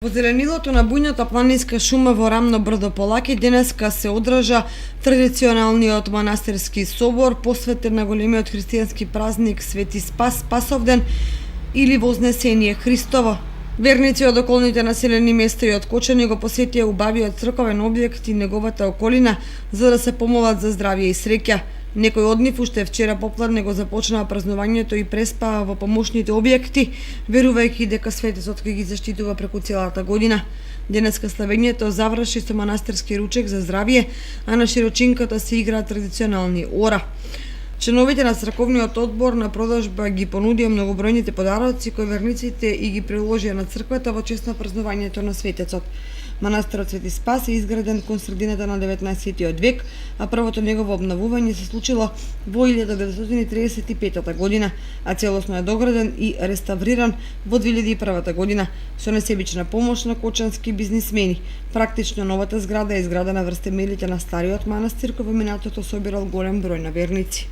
Во зеленилото на бујната планинска шума во рамно брдо Полаки денеска се одржа традиционалниот манастирски собор посветен на големиот христијански празник Свети Спас, Спасовден или Вознесение Христово. Верници од околните населени места и од Кочани го посетија убавиот црковен објект и неговата околина за да се помолат за здравје и среќа. Некој од нив уште вчера попладне го започнаа празнувањето и преспаа во помошните објекти, верувајќи дека светецот ќе ги заштитува преку целата година. Денеска славењето заврши со манастирски ручек за здравје, а на широчинката се игра традиционални ора. Членовите на црковниот одбор на продажба ги понудија многобројните подароци кои верниците и ги приложија на црквата во чест на празнувањето на светецот. Манастирот Свети Спас е изграден кон средината на 19 век, а првото негово обновување се случило во 1935 година, а целосно е дограден и реставриран во 2001 година со несебична помош на кочански бизнисмени. Практично новата зграда е изградена врз темелите на стариот манастир кој во минатото собирал голем број на верници.